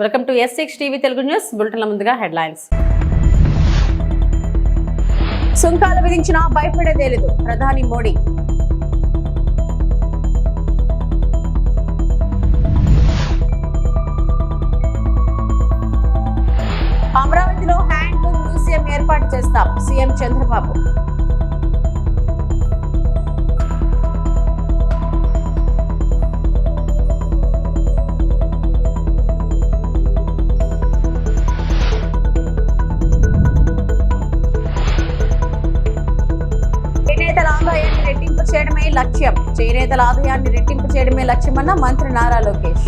Welcome to S6 TV Telugu news బులెటిన్ల ముందుగా headlines. సుంకాలు విధించినా భయపడేదే లేదు ప్రధాని మోడీ. అమరావతిలో హ్యాండ్లూమ్ మ్యూజియం ఏర్పాటు చేస్తాం సీఎం చంద్రబాబు. చేనేతల ఆదాయాన్ని రెట్టింపు చేయడమే లక్ష్యమన్న మంత్రి నారా లోకేష్.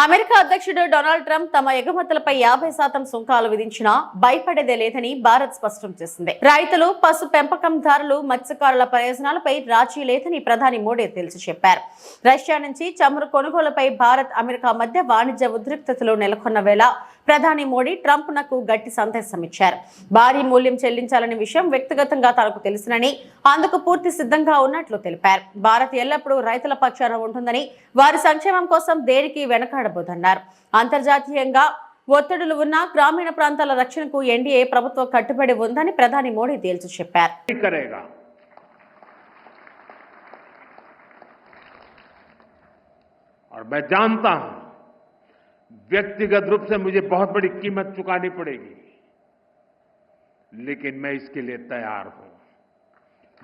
అమెరికా అధ్యక్షుడు డొనాల్డ్ ట్రంప్ తమ ఎగుమతులపై 50% సుంకాలు విధించినా భయపడేదే లేదని భారత్ స్పష్టం చేసింది. రైతులు, పశు పెంపకందారులు, మత్స్యకారుల ప్రయోజనాలపై రాజీ లేదని ప్రధాని మోడీ తేల్చి చెప్పారు. రష్యా నుంచి చమురు కొనుగోలుపై భారత్, అమెరికా మధ్య వాణిజ్య ఉద్రిక్తతలు నెలకొన్న వేళ ప్రధాని మోడీ ట్రంప్ నకు గట్టి సందేశం ఇచ్చారు. భారీ మూల్యం చెల్లించాలనే విషయం వ్యక్తిగతంగా తనకు తెలుసునని, అందుకు పూర్తి సిద్ధంగా ఉన్నట్లు తెలిపారు. భారత్ ఎల్లప్పుడూ రైతుల పక్షాన ఉంటుందని, వారి సంక్షేమం కోసం దేనికి వెనకాడబోదన్నారు. అంతర్జాతీయంగా ఒత్తిడులు ఉన్న గ్రామీణ ప్రాంతాల రక్షణకు ఎన్డీఏ ప్రభుత్వం కట్టుబడి ఉందని ప్రధాని మోడీ తేల్చి చెప్పారు. व्यक्तिगत रूप से मुझे बहुत बड़ी कीमत चुकानी पड़ेगी, लेकिन मैं इसके लिए तैयार हूं.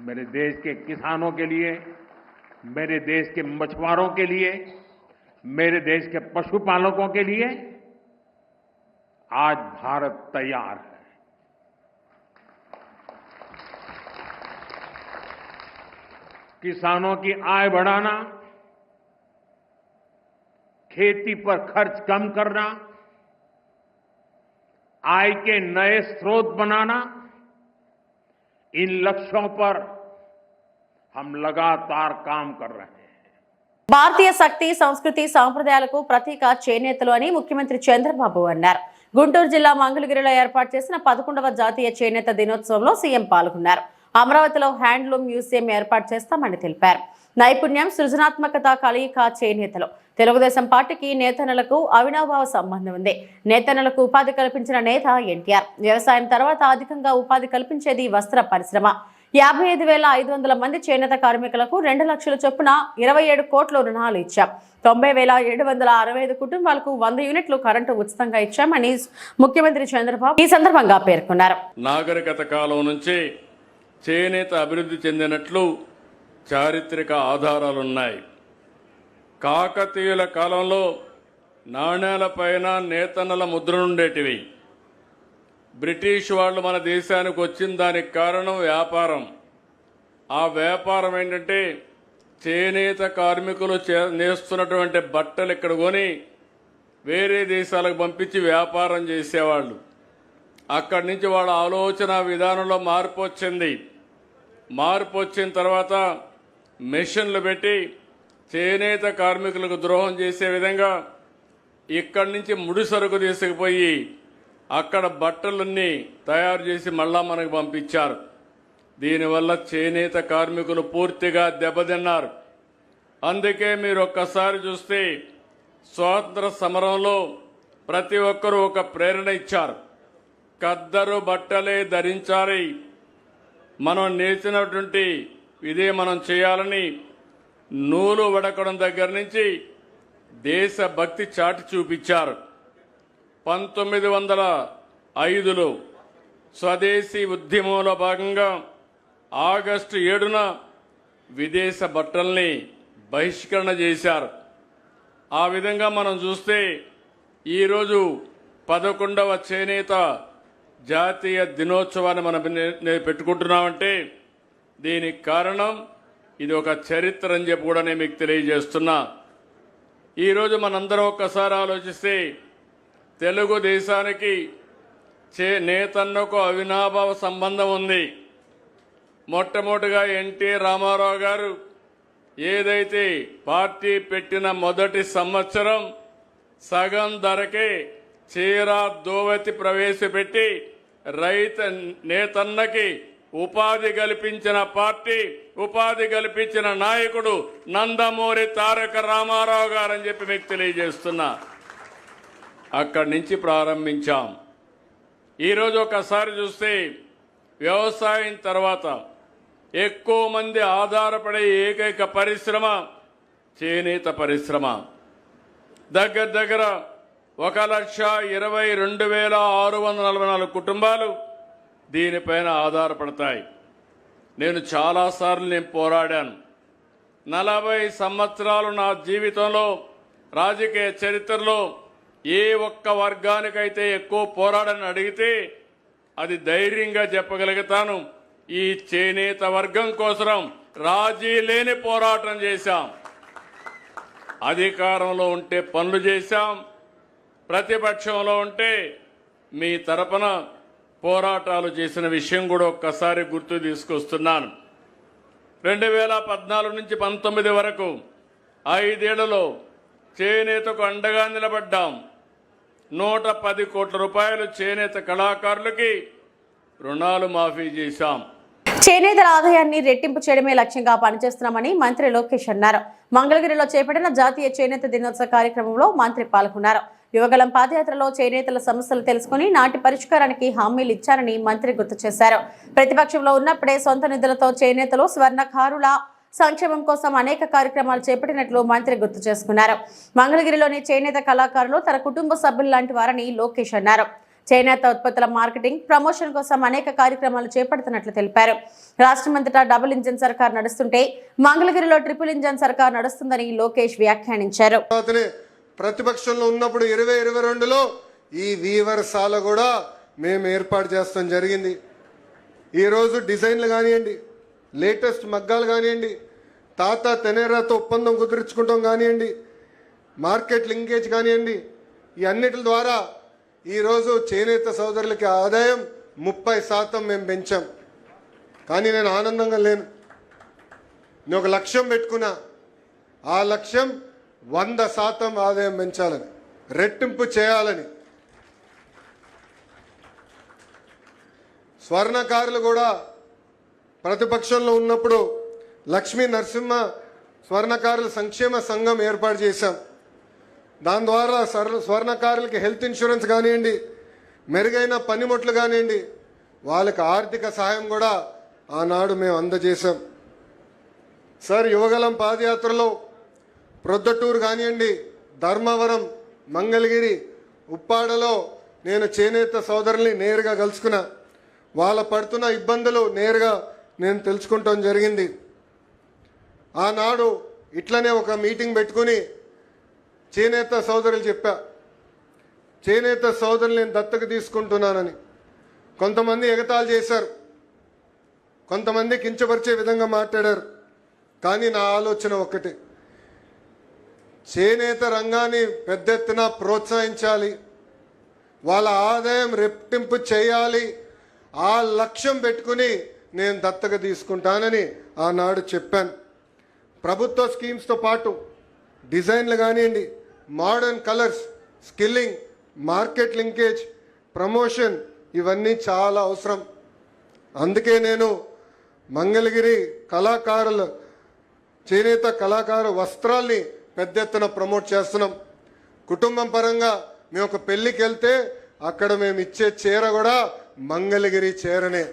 मेरे देश के किसानों के लिए, मेरे देश के मछुआरों के लिए, मेरे देश के पशुपालकों के लिए आज भारत तैयार है. किसानों की आय बढ़ाना, खेती पर खर्च कम करना, आय के नए स्रोत बनाना, इन लक्ष्यों पर हम लगातार काम कर रहे हैं. భారతీయ శక్తి, సంస్కృతి, సాంప్రదాయాలకు ప్రతీక చేనేతలు అని ముఖ్యమంత్రి చంద్రబాబు అన్నారు. గుంటూరు జిల్లా మంగళగిరిలో ఏర్పాటు చేసిన 11వ జాతీయ చేనేత దినోత్సవంలో సీఎం పాల్గొన్నారు. అమరావతిలో హ్యాండ్లూమ్ మ్యూజియం ఏర్పాటు చేస్తామని తెలిపారు. నైపుణ్యం, సృజనాత్మకత కలయిక చేనేతలు. తెలుగుదేశం పార్టీకి నేతన్నలకు అవినాభావ సంబంధం ఉంది. నేతన్నలకు ఉపాధి కల్పించిన నేత ఎన్టీఆర్. వ్యవసాయం తర్వాత అధికంగా ఉపాధి కల్పించేది వస్త్ర పరిశ్రమ. 55,500 మంది చేనేత కార్మికులకు 2 లక్షల చొప్పున 27 కోట్ల రుణాలు ఇచ్చాం. 90,765 కుటుంబాలకు 100 యూనిట్లు కరెంటు ఉచితంగా ఇచ్చామని ముఖ్యమంత్రి చంద్రబాబు ఈ సందర్భంగా పేర్కొన్నారు. నాగరికత కాలం నుంచి చేనేత అభివృద్ధి చెందినట్లు చారిత్రక ఆధారాలున్నాయి. కాకతీయుల కాలంలో నాణేలపైన నేతన్నల ముద్రలుండేటివి. బ్రిటిష్ వాళ్ళు మన దేశానికి వచ్చిన దానికి కారణం వ్యాపారం. ఆ వ్యాపారం ఏంటంటే చేనేత కార్మికులు నేస్తున్నటువంటి బట్టలు ఇక్కడ కొని వేరే దేశాలకు పంపించి వ్యాపారం చేసేవాళ్ళు. అక్కడి నుంచి వాళ్ళ ఆలోచన విధానంలో మార్పు వచ్చింది. మార్పు వచ్చిన తర్వాత మెషిన్లు పెట్టి చేనేత కార్మికులకు ద్రోహం చేసే విధంగా ఇక్కడి నుంచి ముడి సరుకు తీసుకుపోయి అక్కడ బట్టలన్నీ తయారు చేసి మళ్ళా మనకు పంపించారు. దీనివల్ల చేనేత కార్మికులు పూర్తిగా దెబ్బతిన్నారు. అందుకే మీరు ఒక్కసారి చూస్తే స్వాతంత్ర సమరంలో ప్రతి ఒక్కరూ ఒక ప్రేరణ ఇచ్చారు. ఖద్దరు బట్టలే ధరించాలి, మనం నేర్చినటువంటి ఇదే మనం చేయాలని నూలు వడకడం దగ్గర నుంచి దేశభక్తి చాటి చూపించారు. 1905లో స్వదేశీ ఉద్యమంలో భాగంగా ఆగస్టు 7న విదేశ బట్టల్ని బహిష్కరణ చేశారు. ఆ విధంగా మనం చూస్తే ఈరోజు 11వ చేనేత జాతీయ దినోత్సవాన్ని మనం పెట్టుకుంటున్నామంటే దీనికి కారణం ఇది ఒక చరిత్ర అని చెప్పి కూడా నేను మీకు తెలియజేస్తున్నా. ఈరోజు మనందరం ఒక్కసారి ఆలోచిస్తే తెలుగుదేశానికి నేతన్నకు అవినాభావ సంబంధం ఉంది. మొట్టమొదటిగా ఎన్టీ రామారావు గారు ఏదైతే పార్టీ పెట్టిన మొదటి సంవత్సరం సగం ధరకే చీర దోవతి ప్రవేశపెట్టి రైతు నేతన్నకి ఉపాధి కల్పించిన పార్టీ, ఉపాధి కల్పించిన నాయకుడు నందమూరి తారక రామారావు గారని చెప్పి మీకు తెలియజేస్తున్నా. అక్కడి నుంచి ప్రారంభించాం. ఈరోజు ఒకసారి చూస్తే వ్యవసాయం తర్వాత ఎక్కువ మంది ఆధారపడే ఏకైక పరిశ్రమ చేనేత పరిశ్రమ. దగ్గర 1,22,644 కుటుంబాలు దీనిపైన ఆధారపడతాయి. నేను చాలాసార్లు పోరాడాను. 40 సంవత్సరాలు నా జీవితంలో, రాజకీయ చరిత్రలో ఏ ఒక్క వర్గానికైతే ఎక్కువ పోరాడని అడిగితే అది ధైర్యంగా చెప్పగలుగుతాను. ఈ చేనేత వర్గం కోసం రాజీ లేని పోరాటం చేశాం. అధికారంలో ఉంటే పనులు చేశాం, ప్రతిపక్షంలో ఉంటే మీ తరపున పోరాటాలు చేసిన విషయం కూడా ఒక్కసారి గుర్తు తీసుకొస్తున్నాను. 2014 నుంచి 19 వరకు 5 ఏళ్లలో చేనేతకు అండగా నిలబడ్డాం. 110 కోట్ల రూపాయలు చేనేత కళాకారులకి రుణాలు మాఫీ చేశాం. చేనేతల ఆదాయాన్ని రెట్టింపు చేయడమే లక్ష్యంగా పనిచేస్తున్నామని మంత్రి లోకేష్ అన్నారు. మంగళగిరిలో చేపట్టిన జాతీయ చేనేత దినోత్సవ కార్యక్రమంలో మంత్రి పాల్గొన్నారు. యువగలం పాదయాత్రలో చేనేతల సమస్యలు తెలుసుకుని నాటి పరిష్కారానికి హామీలు ఇచ్చారని మంత్రి గుర్తు చేశారు. ప్రతిపక్షంలో ఉన్నప్పుడే సొంత నిధులతో చేనేతలు, స్వర్ణకారుల సంక్షేమం కోసం అనేక కార్యక్రమాలు చేపట్టినట్లు మంత్రి గుర్తు చేసుకున్నారు. మంగళగిరిలోని చేనేత కళాకారులు తన కుటుంబ సభ్యులు లాంటి వారని లోకేష్ అన్నారు. చేనేత ఉత్పత్తుల మార్కెటింగ్, ప్రమోషన్ కోసం అనేక కార్యక్రమాలు చేపడుతున్నట్లు తెలిపారు. రాష్ట్రమంతటా డబుల్ ఇంజన్ సర్కార్ నడుస్తుంటే మంగళగిరిలో ట్రిపుల్ ఇంజన్ సర్కార్ నడుస్తుందని లోకేష్ వ్యాఖ్యానించారు. ప్రతిపక్షంలో ఉన్నప్పుడు 2022లో ఈ వీవర్సాల కూడా మేము ఏర్పాటు చేస్తాం జరిగింది. ఈరోజు డిజైన్లు కానివ్వండి, లేటెస్ట్ మగ్గాలు కానివ్వండి, తాత తెనేరాతో ఒప్పందం కుదుర్చుకుంటాం కానివ్వండి, మార్కెట్ లింకేజ్ కానివ్వండి, ఈ అన్నిటి ద్వారా ఈరోజు చేనేత సోదరులకి ఆదాయం 30% మేము పెంచాం. కానీ నేను ఆనందంగా లేను. నేను ఒక లక్ష్యం పెట్టుకున్నా. ఆ లక్ష్యం 100% ఆదాయం పెంచాలని, రెట్టింపు చేయాలని. స్వర్ణకారులు కూడా ప్రతిపక్షంలో ఉన్నప్పుడు లక్ష్మీ నరసింహ స్వర్ణకారుల సంక్షేమ సంఘం ఏర్పాటు చేశాం. దాని ద్వారా స్వర్ణకారులకి హెల్త్ ఇన్సూరెన్స్ కానివ్వండి, మెరుగైన పనిముట్లు కానివ్వండి, వాళ్ళకి ఆర్థిక సహాయం కూడా ఆనాడు మేము అందజేశాం. సార్, యువగలం పాదయాత్రలో ప్రొద్దటూరు కానివ్వండి, ధర్మవరం, మంగళగిరి, ఉప్పాడలో నేను చేనేత సోదరుల్ని నేరుగా కలుసుకున్నా. వాళ్ళ పడుతున్న ఇబ్బందులు నేరుగా నేను తెలుసుకుంటాం జరిగింది. ఆనాడు ఇట్లనే ఒక మీటింగ్ పెట్టుకుని చేనేత సోదరులు చెప్పా, చేనేత సోదరులు నేను దత్తకు తీసుకుంటున్నానని. కొంతమంది ఎగతాళి చేశారు, కొంతమంది కించపరిచే విధంగా మాట్లాడారు. కానీ నా ఆలోచన ఒక్కటే, చేనేత రంగాన్ని పెద్ద ఎత్తున ప్రోత్సహించాలి, వాళ్ళ ఆదాయం రెట్టింపు చేయాలి. ఆ లక్ష్యం పెట్టుకుని నేను దత్తగా తీసుకుంటానని ఆనాడు చెప్పాను. ప్రభుత్వ స్కీమ్స్తో పాటు డిజైన్లు కానివ్వండి, modern colours, skilling, market linkage, promotion, ఇవన్నీ చాలా అవసరం. అందుకే నేను మంగళగిరి కళాకారుల చేనేత కళాకారు వస్త్రాల్ని పెద్ద ఎత్తున ప్రమోట్ చేస్తున్నాం. కుటుంబం పరంగా మేము ఒక పెళ్లికి వెళ్తే అక్కడ మేము ఇచ్చే చీర కూడా మంగళగిరి చీరనే.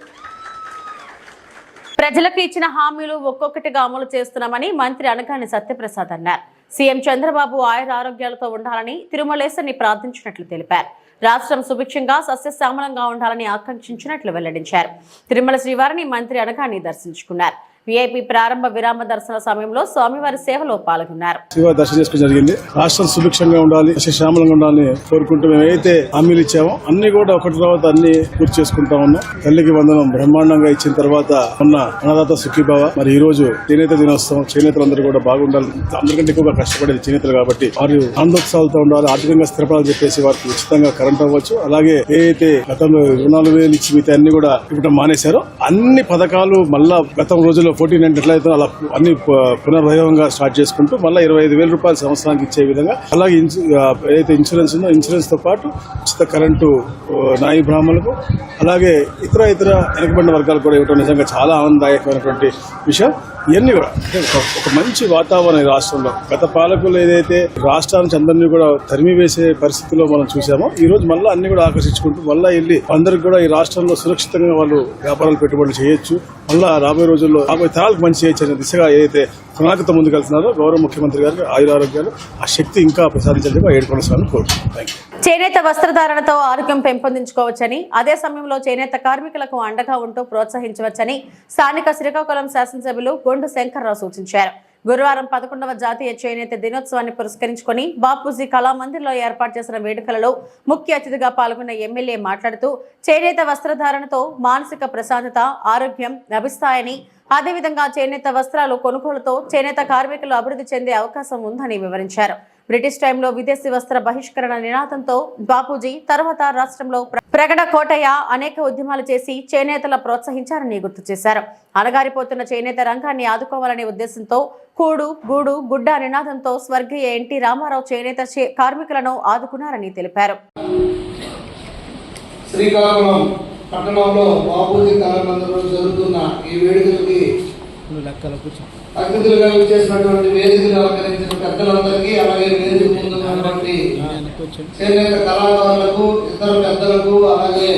ప్రజలకు ఇచ్చిన హామీలు ఒక్కొక్కటిగా అమలు చేస్తున్నామని మంత్రి అనగాని సత్యప్రసాద్ అన్నారు. సీఎం చంద్రబాబు ఆయుర ఆరోగ్యాలతో ఉండాలని తిరుమలేశని ప్రార్థించినట్లు తెలిపారు. రాష్ట్రం సుభిక్షంగా సస్యశ్యామలంగా ఉండాలని ఆకాంక్షించినట్లు వెల్లడించారు. తిరుమల శ్రీవారిని మంత్రి అనగాని దర్శించుకున్నారు. వీఐపీ ప్రారంభ విరామ దర్శన సమయంలో స్వామివారి సేవలో పాల్గొన్నారు. శ్రీవారి దర్శనం చేసుకోవడం జరిగింది. రాష్ట్రం సుభిక్షంగా ఉండాలి, శ్యామలంగా ఉండాలని కోరుకుంటూ మేము ఏదైతే హామీలు ఇచ్చామో అన్ని కూడా ఒకటి తర్వాత అన్ని పూర్తి చేసుకుంటా ఉన్నాం. తల్లికి వందనం బ్రహ్మాండంగా ఇచ్చిన తర్వాత ఉన్న అన్నదాత సుఖీభావ. మరి ఈ రోజు చేనేత దినోత్సవం, చేనేతలందరూ కూడా బాగుండాలి. అందరికంటే ఎక్కువగా కష్టపడేది చేనేతలు కాబట్టి వారు ఆనందోత్సవాలతో ఉండాలి, ఆర్థికంగా స్థిరపడాలని చెప్పేసి వారికి ఉచితంగా కరెంట్ అవ్వచ్చు. అలాగే ఏదైతే గతంలో 4,000 ఇచ్చి మిగతా అన్ని కూడా ఇవ్వడం మానేశారో అన్ని పథకాలు మళ్ళా గతం రోజుల్లో 1490 ఎట్లయితే అలా అన్ని పునర్వైభవంగా స్టార్ట్ చేసుకుంటూ మళ్ళీ 25,000 రూపాయలు సంవత్సరానికి ఇచ్చే విధంగా, అలాగే ఏదైతే ఇన్సూరెన్స్ ఉందో ఇన్సూరెన్స్ తో పాటు ఉచిత కరెంటు నాయి బ్రాహ్మణులకు, అలాగే ఇతర వెనుకబడిన వర్గాలు కూడా ఇవ్వడం నిజంగా చాలా ఆనందదాయకమైనటువంటి విషయం. ఇవన్నీ కూడా ఒక మంచి వాతావరణం ఈ రాష్ట్రంలో. గత పాలకులు ఏదైతే రాష్ట్రానికి అందరినీ కూడా తరిమి వేసే పరిస్థితిలో మనం చూసామో, ఈ రోజు మళ్ళీ అన్ని కూడా ఆకర్షించుకుంటూ మళ్ళీ వెళ్ళి అందరికి కూడా ఈ రాష్ట్రంలో సురక్షితంగా వాళ్ళు వ్యాపారాలు పెట్టుబడులు చేయొచ్చు, మళ్ళా రాబోయే రోజుల్లో రాబోయే తరాలకు మంచి చేయొచ్చు అనే దిశగా ఏదైతే ప్రణాళికతో ముందుకెళ్తున్నారో గౌరవ ముఖ్యమంత్రి గారికి ఆయురారోగ్యాలు, ఆ శక్తి ఇంకా ప్రసాదించాలని ఏడుకొనసాలని కోరుతున్నాను. చేనేత వస్త్రధారణతో ఆరోగ్యం పెంపొందించుకోవచ్చని, అదే సమయంలో చేనేత కార్మికులకు అండగా ఉంటూ ప్రోత్సహించవచ్చని స్థానిక శ్రీకాకుళం శాసనసభ్యులు గొండు శంకర్రావు సూచించారు. గురువారం 11వ జాతీయ చేనేత దినోత్సవాన్ని పురస్కరించుకుని బాపూజీ కళామందిర్లో ఏర్పాటు చేసిన వేడుకలలో ముఖ్య అతిథిగా పాల్గొన్న ఎమ్మెల్యే మాట్లాడుతూ, చేనేత వస్త్రధారణతో మానసిక ప్రశాంతత, ఆరోగ్యం లభిస్తాయని, అదేవిధంగా చేనేత వస్త్రాలు కొనుగోలుతో చేనేత కార్మికులు అభివృద్ధి చెందే అవకాశం ఉందని వివరించారు. బ్రిటిష్ టైంలో విదేశీ వస్త్ర బహిష్కరణ నినాదంతో బాపూజీ తర్వాత రాష్ట్రంలో ప్రగడ కోటయ్య అనేక ఉద్యమాలు చేసి చేనేతల ప్రోత్సహించారని గుర్తు చేశారు. అణగారిపోతున్న చేనేత రంగాన్ని ఆదుకోవాలనే ఉద్దేశంతో కూడు గూడు గుడ్డ నినాదంతో స్వర్గీయ ఎన్టీ రామారావు చేనేత కార్మికులను ఆదుకున్నారని తెలిపారు. శ్రీకాకుళం పట్టణంలో బాపూజీ కళామందిరంలో జరుగుతున్న ఈ వేడుకలకి అతిథులుగా చేసినటువంటి వేదికలు అలంకరించిన పెద్దలందరికీ, అలాగే వేదిక ముందున్నటువంటి చేనేత కళాకారులకు, ఇతర పెద్దలకు, అలాగే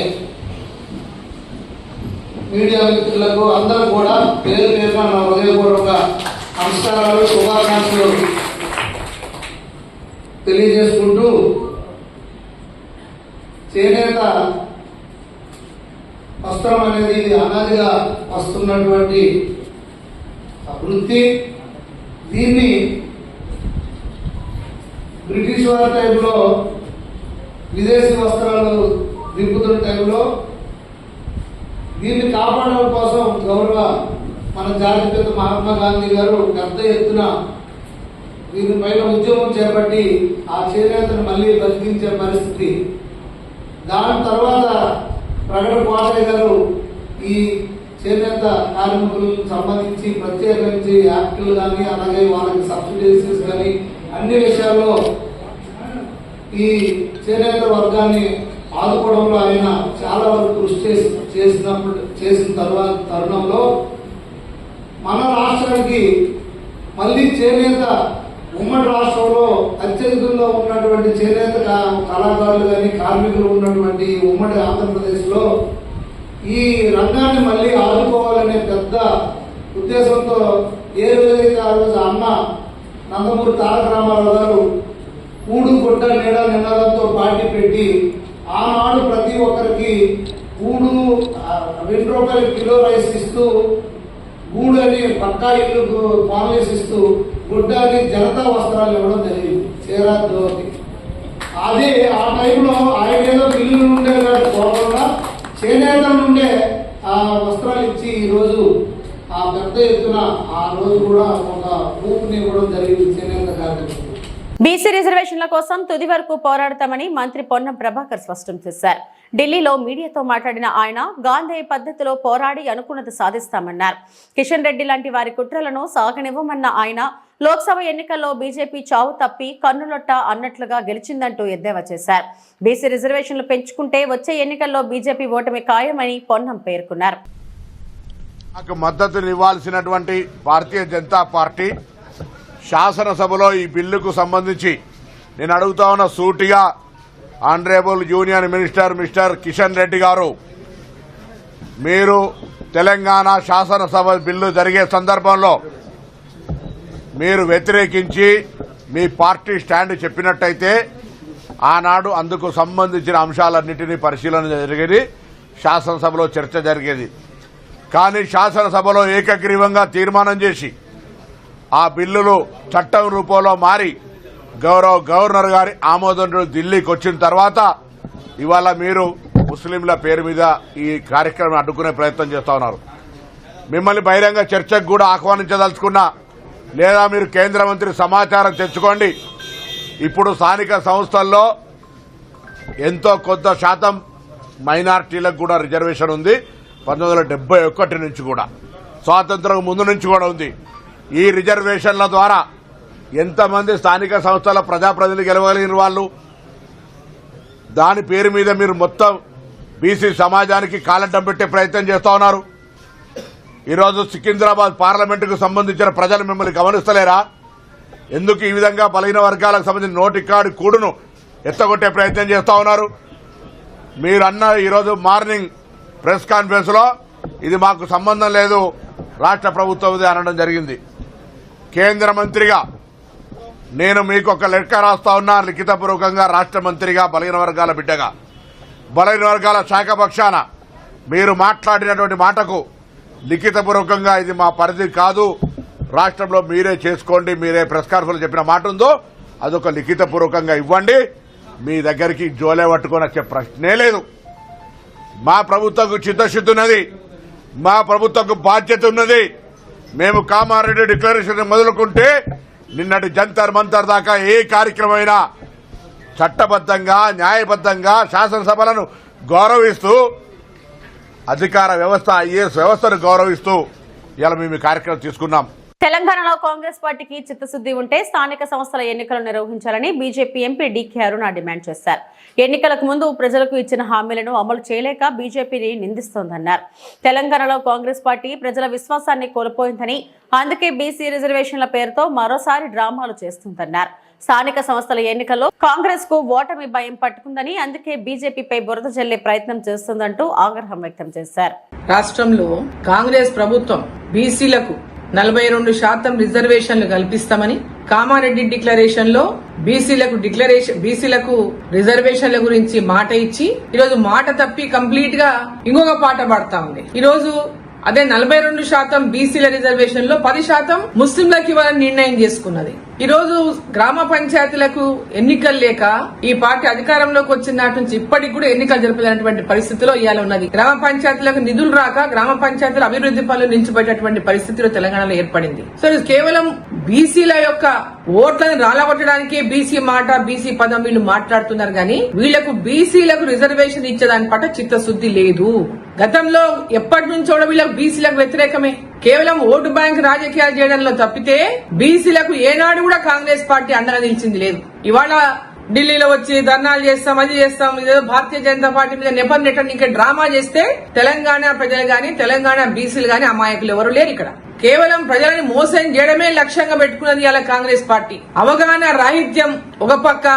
మీడియా మిత్రులకు అందరూ కూడా పేరు పేరున నా హృదయపూర్వక నమస్కారాలు, శుభాకాంక్షలు తెలియజేసుకుంటూ, చేనేత వస్త్రం అనేది ఇది అనాదిగా వస్తున్నటువంటి వృత్తి. దీన్ని బ్రిటిష్ వారి టైంలో విదేశీ వస్త్రాలు దింపుతున్న టైంలో దీన్ని కాపాడడం కోసం గౌరవ మన జాతిపిత మహాత్మా గాంధీ గారు పెద్ద ఎత్తున దీనిపైన ఉద్యమం చేపట్టి ఆ చేనేతను మళ్ళీ బతికించే పరిస్థితి. దాని తర్వాత ప్రగడ కోటయ్య గారు ఈ చేనేత కార్మికులకు సంబంధించి ప్రత్యేకించి యాక్టులు కానీ, అలాగే వాళ్ళకి సబ్సిడీస్ కానీ అన్ని విషయాల్లో ఈ చేనేత వర్గాన్ని ఆదుకోవడంలో ఆయన చాలా వరకు కృషి చేసిన తరుణంలో మన రాష్ట్రానికి మళ్ళీ చేనేత ఉమ్మడి రాష్ట్రంలో అత్యధికంగా ఉన్నటువంటి చేనేత కళాకారులు కానీ కార్మికులు ఉన్నటువంటి ఉమ్మడి ఆంధ్రప్రదేశ్లో ఈ రంగాన్ని మళ్ళీ ఆదుకోవాలనే పెద్ద ఉద్దేశంతో ఏ రోజైతే ఆ రోజు అన్న నందమూరి తారక రామారావు గారు కూడు గుడ్డ నీడ నినాదంతో పార్టీ పెట్టి ఆనాడు ప్రతి ఒక్కరికి కూడు 2 రూపాయల కిలో రైస్ ఇస్తూ, గూడు అని పక్కా ఇల్లు కాలనీస్ ఇస్తూ, గుడ్డ అని జనతా వస్త్రాలు ఇవ్వడం జరిగింది చీరాద్రోకి. అదే ఆ టైంలో ఆయన ఏదో బిల్లు ఉండే పోకుండా చేనేత నుండే ఆ వస్త్రాలు ఇచ్చి ఈరోజు ఆ పెద్ద ఎత్తున ఆ రోజు కూడా ఒక ఊపుని ఇవ్వడం జరిగింది చేనేత కార్మికులు. బీసీ రిజర్వేషన్ల కోసం తుది వరకు పోరాడతామని మంత్రి పొన్నం ప్రభాకర్ స్పష్టం చేశారు. ఢిల్లీలో మీడియాతో మాట్లాడిన ఆయన, గాంధీ పద్ధతిలో పోరాడి అనుకున్నది సాధిస్తామన్నారు. కిషన్ రెడ్డి లాంటి వారి కుట్రలను సాగనివ్వమన్న ఆయన, లోక్సభ ఎన్నికల్లో బీజేపీ చావు తప్పి కన్నులొట్ట అన్నట్లుగా గెలిచిందంటూ ఎద్దేవా చేశారు. బీసీ రిజర్వేషన్లు పెంచుకుంటే వచ్చే ఎన్నికల్లో బీజేపీ ఓటమి ఖాయమని పొన్నం పేర్కొన్నారు. నాకు మద్దతునివ్వాల్సినటువంటి భారతీయ జనతా పార్టీ శాసనసభలో ఈ బిల్లుకు సంబంధించి నేను అడుగుతా ఉన్న సూటిగా, honourable union minister mister Kishan Reddy గారు, మీరు తెలంగాణ శాసనసభ బిల్లు జరిగే సందర్భంలో మీరు వ్యతిరేకించి మీ పార్టీ స్టాండ్ చెప్పినట్టయితే ఆనాడు అందుకు సంబంధించిన అంశాలన్నింటినీ పరిశీలన జరిగేది, శాసనసభలో చర్చ జరిగేది. కానీ శాసనసభలో ఏకగ్రీవంగా తీర్మానం చేసి ఆ బిల్లులు చట్టం రూపంలో మారి గౌరవ గవర్నర్ గారి ఆమోదం ఢిల్లీకి వచ్చిన తర్వాత ఇవాళ మీరు ముస్లింల పేరు మీద ఈ కార్యక్రమం అడ్డుకునే ప్రయత్నం చేస్తా ఉన్నారు. మిమ్మల్ని బహిరంగ చర్చకు కూడా ఆహ్వానించదలుచుకున్నా, లేదా మీరు కేంద్ర మంత్రి సమాచారం తెచ్చుకోండి. ఇప్పుడు స్థానిక సంస్థల్లో ఎంతో కొంత శాతం మైనార్టీలకు కూడా రిజర్వేషన్ ఉంది 1971 నుంచి కూడా. సో స్వాతంత్రం ముందు నుంచి కూడా ఉంది. ఈ రిజర్వేషన్ల ద్వారా ఎంతమంది స్థానిక సంస్థల ప్రజాప్రతినిధులు గెలవగలిగిన వాళ్ళు, దాని పేరు మీద మీరు మొత్తం బీసీ సమాజానికి కాలడ్డం పెట్టే ప్రయత్నం చేస్తా ఉన్నారు. ఈరోజు సికింద్రాబాద్ పార్లమెంటుకు సంబంధించిన ప్రజలు మిమ్మల్ని గమనిస్తలేరా? ఎందుకు ఈ విధంగా బలహీన వర్గాలకు సంబంధించిన నోటికాడి కూడును ఎత్తగొట్టే ప్రయత్నం చేస్తా ఉన్నారు? మీరు అన్న ఈరోజు మార్నింగ్ ప్రెస్ కాన్ఫరెన్స్ లో ఇది మాకు సంబంధం లేదు, రాష్ట్ర ప్రభుత్వం అనడం జరిగింది. కేంద్ర మంత్రిగా నేను మీకు ఒక లెక్క రాస్తా ఉన్నా, లిఖితపూర్వకంగా రాష్ట్ర మంత్రిగా, బలహీన వర్గాల బిడ్డగా, బలహీన వర్గాల శాఖ పక్షాన మీరు మాట్లాడినటువంటి మాటకు లిఖితపూర్వకంగా ఇది మా పరిధి కాదు, రాష్ట్రంలో మీరే చేసుకోండి, మీరే ప్రెస్ కాన్ఫరెన్స్ చెప్పిన మాట ఉందో అదొక లిఖితపూర్వకంగా ఇవ్వండి. మీ దగ్గరికి జోలే పట్టుకొని వచ్చే ప్రశ్నే లేదు. మా ప్రభుత్వంకు చిత్తశుద్ధి ఉన్నది, మా ప్రభుత్వంకు బాధ్యత ఉన్నది. మేము కామారెడ్డి డిక్లరేషన్ మొదలుకుంటే నిన్నటి జంతర్ మంతర్ దాకా ఏ కార్యక్రమమైనా చట్టబద్దంగా, న్యాయబద్దంగా శాసనసభలను గౌరవిస్తూ, అధికార వ్యవస్థ, ఐఏఎస్ వ్యవస్థను గౌరవిస్తూ ఇలా మేము ఈ కార్యక్రమం తీసుకున్నాం. తెలంగాణలో కాంగ్రెస్ పార్టీకి చిత్తశుద్ధి ఉంటే స్థానిక సంస్థల ఎన్నికలు నిర్వహించాలని బీజేపీ ఎంపీ డీకే అరుణ డిమాండ్ చేశారు. ఎన్నికలకు ముందు ప్రజలకు ఇచ్చిన హామీలను అమలు చేయలేక బీజేపీని నిందిస్తోందన్నారు. తెలంగాణలో కాంగ్రెస్ పార్టీ ప్రజల విశ్వాసాన్ని కోల్పోయిందని, అందుకే బీసీ రిజర్వేషన్ల పేరుతో మరోసారి డ్రామాలు చేస్తుందన్నారు. స్థానిక సంస్థల ఎన్నికల్లో కాంగ్రెస్ కు ఓటమి భయం పట్టుకుందని, అందుకే బీజేపీపై బురద జల్లే ప్రయత్నం చేస్తుందంటూ ఆగ్రహం వ్యక్తం చేశారు. రాష్ట్రంలో కాంగ్రెస్ ప్రభుత్వం బీసీలకు 42% రిజర్వేషన్లు కల్పిస్తామని కామారెడ్డి డిక్లరేషన్ లో బీసీలకు రిజర్వేషన్ల గురించి మాట ఇచ్చి ఈరోజు మాట తప్పి కంప్లీట్ గా ఇంకొక పాట పాడుతా ఉంది. ఈరోజు అదే 42% బీసీల రిజర్వేషన్ లో 10% ముస్లింలకు ఇవ్వాలని నిర్ణయం చేసుకున్నది. ఈ రోజు గ్రామ పంచాయతీలకు ఎన్నికలు లేక ఈ పార్టీ అధికారంలోకి వచ్చిన నాటి నుంచి ఇప్పటికి కూడా ఎన్నికలు జరపలేనటువంటి పరిస్థితిలో ఇవాళ ఉన్నది. గ్రామ పంచాయతీలకు నిధులు రాక గ్రామ పంచాయతీల అభివృద్ధి పనులు నిలిచిపెట్టేటువంటి పరిస్థితిలో తెలంగాణలో ఏర్పడింది. సో ఇది కేవలం బీసీల యొక్క ఓట్లను రాలగొట్టడానికే బీసీ మాట, బీసీ పదం వీళ్ళు మాట్లాడుతున్నారు కానీ వీళ్లకు బీసీలకు రిజర్వేషన్ ఇచ్చేదాని పట్ల చిత్తశుద్ధి లేదు. గతంలో ఎప్పటి నుంచో వీళ్ళకు బీసీలకు వ్యతిరేకమే. కేవలం ఓటు బ్యాంక్ రాజకీయాలు చేయడంలో తప్పితే బీసీలకు ఏనాడు కూడా కాంగ్రెస్ పార్టీ అండగా నిలిచింది లేదు. ఇవాళ ఢిల్లీలో వచ్చి ధర్నాలు చేస్తాం, అది చేస్తాం, ఇదేదో భారతీయ జనతా పార్టీ మీద నెపం నెట్టని ఇంకా డ్రామా చేస్తే తెలంగాణ ప్రజలు గాని, తెలంగాణ బీసీలు గాని అమాయకులు ఎవరు లేరు. ఇక్కడ కేవలం ప్రజలని మోసం చేయడమే లక్ష్యంగా పెట్టుకున్నది ఇవాళ కాంగ్రెస్ పార్టీ. అవగాహన రాహిత్యం ఒక పక్క,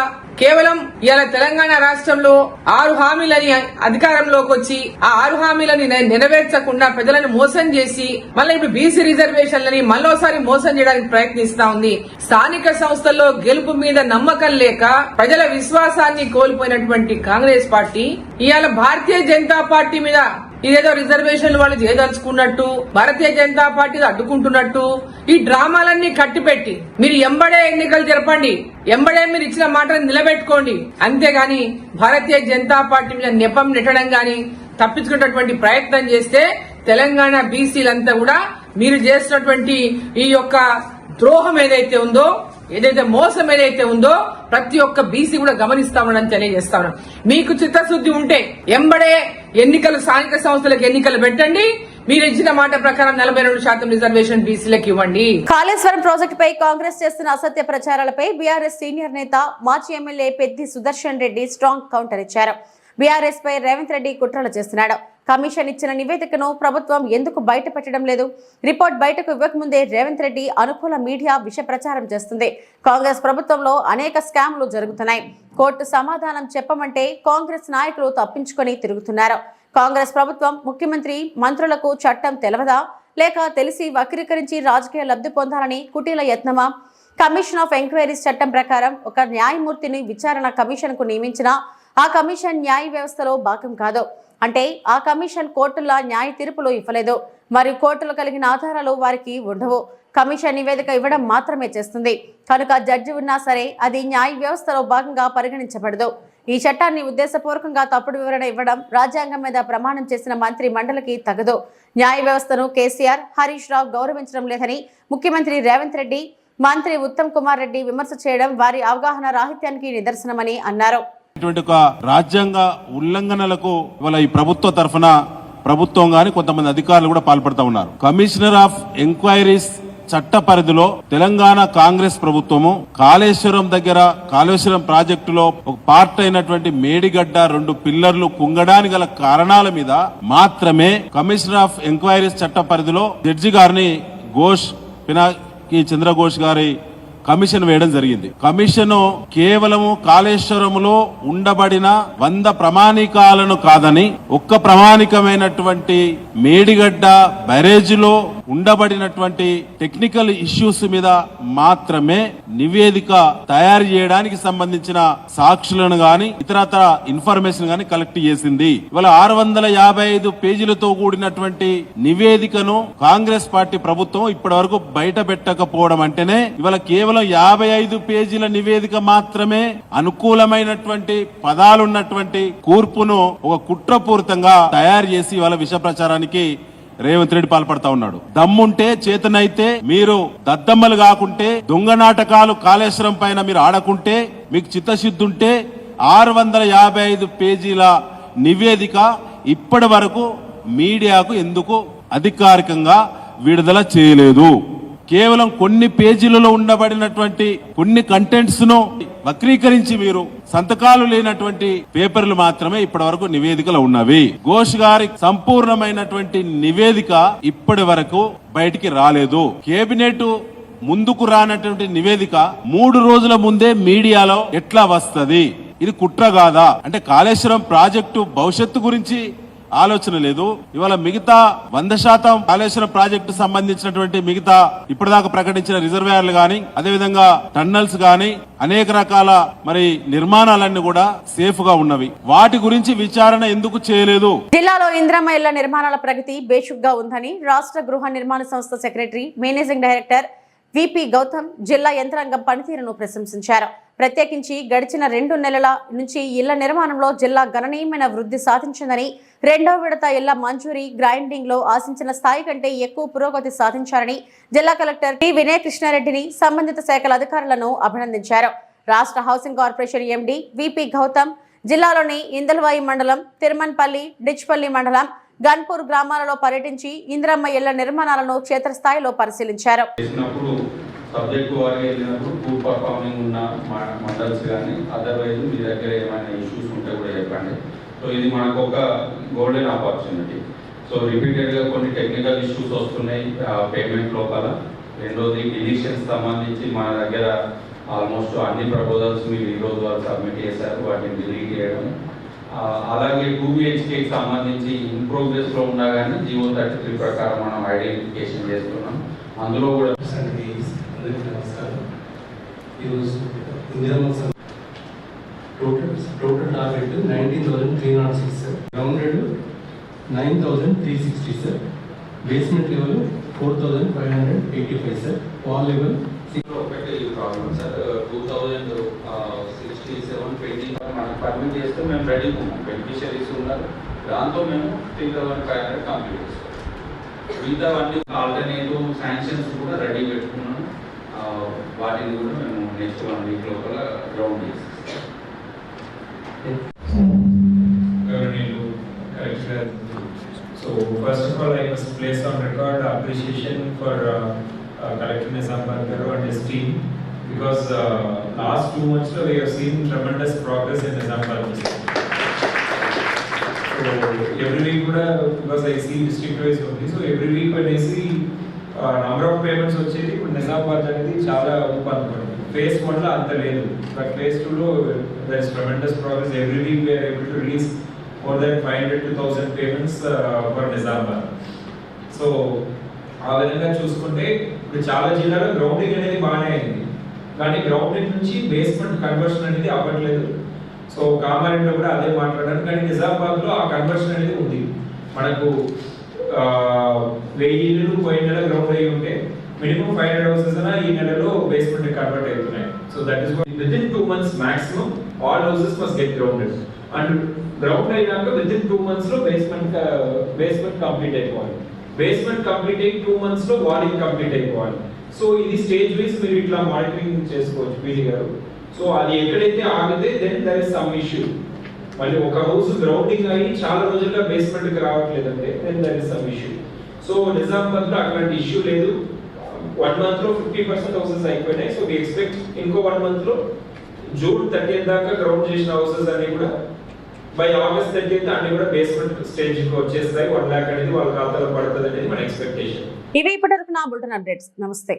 కేవలం ఇవాళ తెలంగాణ రాష్ట్రంలో 6 హామీలని అధికారంలోకి వచ్చి ఆ 6 హామీలని నెరవేర్చకుండా ప్రజలను మోసం చేసి మళ్ళీ ఇప్పుడు బీసీ రిజర్వేషన్లని మరోసారి మోసం చేయడానికి ప్రయత్నిస్తా ఉంది. స్థానిక సంస్థల్లో గెలుపు మీద నమ్మకం లేక ప్రజల విశ్వాసాన్ని కోల్పోయినటువంటి కాంగ్రెస్ పార్టీ ఇవాళ భారతీయ జనతా పార్టీ మీద ఇదేదో రిజర్వేషన్లు వాళ్ళు చేయదలుచుకున్నట్టు, భారతీయ జనతా పార్టీ అడ్డుకుంటున్నట్టు ఈ డ్రామాలన్నీ కట్టిపెట్టి మీరు ఎంబడే ఎన్నికలు జరపండి, ఎంబడే మీరు ఇచ్చిన మాటను నిలబెట్టుకోండి. అంతేగాని భారతీయ జనతా పార్టీ మీద నెపం నెట్టడం గాని తప్పించుకునేటువంటి ప్రయత్నం చేస్తే తెలంగాణ బీసీలంతా కూడా మీరు చేసినటువంటి ఈ యొక్క ద్రోహం ఏదైతే ఉందో, ఏదైతే మోసం ఏదైతే ఉందో ప్రతి ఒక్క బీసీ కూడా గమనిస్తామని తెలియజేస్తా ఉన్నాం. మీకు చిత్తశుద్ధి ఉంటే ఎంబడే ఎన్నికలు, స్థానిక సంస్థలకు ఎన్నికలు పెట్టండి. మీరు ఇచ్చిన మాట ప్రకారం 42% రిజర్వేషన్ బీసీలకు ఇవ్వండి. కాళేశ్వరం ప్రాజెక్టుపై కాంగ్రెస్ చేస్తున్న అసత్య ప్రచారాలపై బీఆర్ఎస్ సీనియర్ నేత మాజీ MLA Peddi Sudarshan Reddy strong counter ఇచ్చారు. బీఆర్ఎస్ పై రేవంత్ రెడ్డి కుట్రలు చేస్తున్నాడు. కమిషన్ ఇచ్చిన నివేదికను ప్రభుత్వం ఎందుకు బయట పెట్టడం లేదు? రిపోర్ట్ బయటకు ఇవ్వకముందే రేవంత్ రెడ్డి అనుకూల మీడియా విష ప్రచారం చేస్తుంది. కాంగ్రెస్ ప్రభుత్వంలో అనేక స్కామ్లు జరుగుతున్నాయి. కోర్టు సమాధానం చెప్పమంటే కాంగ్రెస్ నాయకులు తప్పించుకొని తిరుగుతున్నారు. కాంగ్రెస్ ప్రభుత్వం, ముఖ్యమంత్రి, మంత్రులకు చట్టం తెలవదా, లేక తెలిసి వక్రీకరించి రాజకీయ లబ్ధి పొందాలని కుటీల యత్నమా? కమిషన్ ఆఫ్ ఎంక్వైరీస్ చట్టం ప్రకారం ఒక న్యాయమూర్తిని విచారణ కమిషన్ కు నియమించినా ఆ కమిషన్ న్యాయ వ్యవస్థలో భాగం కాదు. అంటే ఆ కమిషన్ కోర్టుల న్యాయ తీర్పులు ఇవ్వలేదు, మరియు కోర్టులు కలిగిన ఆధారాలు వారికి ఉండవు. కమిషన్ నివేదిక ఇవ్వడం మాత్రమే చేస్తుంది. కనుక జడ్జి ఉన్నా సరే అది న్యాయ వ్యవస్థలో భాగంగా పరిగణించబడదు. ఈ చట్టాన్ని ఉద్దేశపూర్వకంగా తప్పుడు వివరణ ఇవ్వడం రాజ్యాంగం మీద ప్రమాణం చేసిన మంత్రి మండలికి తగదు. న్యాయ వ్యవస్థను కేసీఆర్, హరీష్ రావు గౌరవించడం లేదని ముఖ్యమంత్రి రేవంత్ రెడ్డి, మంత్రి ఉత్తమ్ కుమార్ రెడ్డి విమర్శ చేయడం వారి అవగాహన రాహిత్యానికి నిదర్శనమని అన్నారు. ఇటువంటి ఒక రాజ్యాంగ ఉల్లంఘనలకు ఇవాళ ఈ ప్రభుత్వ తరఫున ప్రభుత్వం గాని కొంతమంది అధికారులు కూడా పాల్పడుతూ ఉన్నారు. కమిషనర్ ఆఫ్ ఎంక్వైరీస్ చట్ట పరిధిలో తెలంగాణ కాంగ్రెస్ ప్రభుత్వము కాళేశ్వరం ప్రాజెక్టులో ఒక పార్ట్ అయినటువంటి మేడిగడ్డ 2 పిల్లర్లు కుంగడానికి గల కారణాల మీద మాత్రమే కమిషనర్ ఆఫ్ ఎంక్వైరీస్ చట్ట పరిధిలో జడ్జి గారిని పినాకి చంద్రఘోష్ గారి కమిషన్ వేయడం జరిగింది. కమిషన్ కేవలము కాళేశ్వరములో ఉండబడిన 100 ప్రమాణికాలను కాదని ఒక్క ప్రామాణికమైనటువంటి మేడిగడ్డ బ్యారేజీలో ఉండబడినటువంటి టెక్నికల్ ఇష్యూస్ మీద మాత్రమే నివేదిక తయారు చేయడానికి సంబంధించిన సాక్షులను గాని ఇతరత్ర ఇన్ఫర్మేషన్ గాని కలెక్ట్ చేసింది. ఇవాళ 655 పేజీలతో కూడినటువంటి నివేదికను కాంగ్రెస్ పార్టీ ప్రభుత్వం ఇప్పటి వరకు బయట పెట్టకపోవడం అంటేనే ఇవాళ కేవలం 55 పేజీల నివేదిక మాత్రమే అనుకూలమైనటువంటి పదాలున్నటువంటి కూర్పును ఒక కుట్రపూరితంగా తయారు చేసి ఇవాళ విష ప్రచారానికి రేవంత్ రెడ్డి పాల్పడతా ఉన్నాడు. దమ్ముంటే చేతనైతే మీరు దద్దమ్మలు కాకుంటే దొంగ నాటకాలు కాళేశ్వరం పైన మీరు ఆడకుంటే మీకు చిత్తశుద్ధి ఉంటే 655 పేజీల నివేదిక ఇప్పటి వరకు మీడియాకు ఎందుకు అధికారికంగా విడుదల చేయలేదు? కేవలం కొన్ని పేజీలలో ఉండబడినటువంటి కొన్ని కంటెంట్స్ ను వక్రీకరించి మీరు సంతకాలు లేనటువంటి పేపర్లు మాత్రమే ఇప్పటి వరకు నివేదికలు ఉన్నవి. ఘోష్ గారి సంపూర్ణమైనటువంటి నివేదిక ఇప్పటి వరకు బయటికి రాలేదు. కేబినెట్ ముందుకు రానటువంటి నివేదిక 3 రోజుల ముందే మీడియాలో ఎట్లా వస్తది? ఇది కుట్ర కాదా? అంటే కాళేశ్వరం ప్రాజెక్టు భవిష్యత్తు గురించి ఆలోచన లేదు. ఇవాళ మిగతా 100% కాళేశ్వరం ప్రాజెక్టు సంబంధించినటువంటి మిగతా ఇప్పటిదాకా ప్రకటించిన రిజర్వాయర్లు గాని అదేవిధంగా టన్నల్స్ గాని అనేక రకాల మరి నిర్మాణాలన్నీ కూడా సేఫ్ గా ఉన్నవి. వాటి గురించి విచారణ ఎందుకు చేయలేదు? జిల్లాలో ఇందిరమ్మ ఇళ్ల నిర్మాణాల ప్రగతి బేషుగ్గా ఉందని రాష్ట్ర గృహ నిర్మాణ సంస్థ secretary managing director VP Gautam జిల్లా యంత్రాంగం పనితీరును ప్రశంసించారు. ప్రత్యేకించి గడిచిన 2 నెలల నుంచి ఇళ్ల నిర్మాణంలో జిల్లా గణనీయమైన వృద్ధి సాధించిందని, 2వ విడత ఇళ్ల మంజూరీ గ్రైండింగ్ లో ఆశించిన స్థాయి కంటే ఎక్కువ పురోగతి సాధించారని జిల్లా కలెక్టర్ టి వినయ్ కృష్ణారెడ్డిని సంబంధిత శాఖల అధికారులను అభినందించారు. రాష్ట్ర housing corporation MD VP Gautam జిల్లాలోని ఇందల్వాయి మండలం, తిరుమన్పల్లి, డిచ్పల్లి మండలం, గన్పూర్ గ్రామాలలో పర్యటించి ఇందిరమ్మ ఇళ్ల నిర్మాణాలను క్షేత్రస్థాయిలో పరిశీలించారు. సబ్జెక్టు వారికి వెళ్ళినప్పుడు పూర్ పర్ఫార్మింగ్ ఉన్న మండల్స్ కానీ అదర్వైజ్ మీ దగ్గర ఏమైనా ఇష్యూస్ ఉంటే కూడా చెప్పండి. సో ఇది మనకు ఒక గోల్డెన్ ఆపర్చునిటీ. సో రిపీటెడ్గా కొన్ని టెక్నికల్ ఇష్యూస్ వస్తున్నాయి పేమెంట్ లోపల. రెండోది డిలీషన్స్ సంబంధించి మన దగ్గర ఆల్మోస్ట్ అన్ని ప్రపోజల్స్ మీరు ఈరోజు వాళ్ళు సబ్మిట్ చేశారు, వాటిని డిలీట్ చేయడం. అలాగే 2 BHKకి సంబంధించి ఇన్ ప్రోగ్రెస్లో ఉన్నా కానీ జీవో 33 ప్రకారం మనం ఐడెంటిఫికేషన్ చేస్తున్నాం. అందులో కూడా total target 19,306 sir, grounded 9,360 sir, basement level 4,585 sir, wall level ఒకటి ప్రాబ్లం సార్ 2,067 పెండింగ్ మనకు పర్మిట్ చేస్తే మేము రెడీ ఉన్నాం. బెనిఫిషరీస్ ఉన్నారు, దాంతో మేము 3,500 కంప్లీట్ చేస్తాం. మిగతా అన్ని ఆల్టర్నేటివ్ శాంక్షన్స్ కూడా రెడీ పెట్టుకున్నాం. వాటిని కూడా మేము నెక్స్ట్ 1 వీక్ లోపల గ్రౌండ్ చేస్తాం. So first of all, I must place on record appreciation for Collector Nizam Garu and his team, because last 2 months we have seen tremendous progress in Nizamabad district. So every week, because I see district wise only, so every week when I see number of payments వచ్చేది ఇప్పుడు నిజామాబాద్ అనేది చాలా ఉపందుకుంది. Phase 1 లో అంత లేదు, but Phase 2 లో there is tremendous progress. Every week we are able to release more than 500 to 1,000 payments for Nizamabad. So ఆ విధంగా చూసుకుంటే ఇప్పుడు చాలా జిల్లాలో గ్రౌండింగ్ అనేది బాగానే అయింది, కానీ గ్రౌండింగ్ నుంచి బేస్మెంట్ కన్వర్షన్ అనేది అవ్వట్లేదు. సో కామారెడ్డిలో కూడా అదే మాట్లాడాను, కానీ నిజామాబాద్లో ఆ కన్వర్షన్ అనేది ఉంది. మనకు 1000 ఇళ్ళు పోయిన నెల గ్రౌండ్ అయ్యి ఉంటే మినిమం 500 houses అయినా ఈ నెలలో బేస్మెంట్ కన్వర్ట్ అవుతున్నాయి. So that is within 2 months maximum all houses must get grounded, and ground అయినాక వితిన్ 2 months లో బేస్మెంట్ కంప్లీట్ అయిపోవాలి. బేస్మెంట్ కంప్లీట్ అయ్యి 2 months లో వాలింగ్ కంప్లీట్ అయిపోవాలి. సో ఇది స్టేజ్ వైస్ మీరు ఇట్లా మానిటరింగ్ చేసుకోవచ్చు పీడీ గారు. సో అది ఎక్కడైతే ఆగితే then there is some issue. మళ్ళీ ఒక హౌస్ గ్రౌండింగ్ అయ్యి చాలా రోజులుగా బేస్మెంట్ కి రావట్లేదంటే then that is some issue. So Nizamabad లో అట్లాంటి ఇష్యూ లేదు. 1 month లో 50% హౌసెస్ అయిపోయినాయి. సో వి ఎక్స్పెక్ట్ ఇంకో 1 month లో జూన్ 30 దాకా గ్రౌండ్ చేసిన హౌసెస్ అన్ని కూడా బై ఆగస్ట్ 30 అన్ని కూడా బేస్మెంట్ స్టేజ్ కి వచ్చేస్తాయి. 1 lakh అనేది వాళ్ళ ఖాతాలో పడుతుంది అనేది మన ఎక్స్పెక్టేషన్. ఇవి ఇప్పటివరకు నా బులెటిన్ అప్డేట్స్. నమస్తే.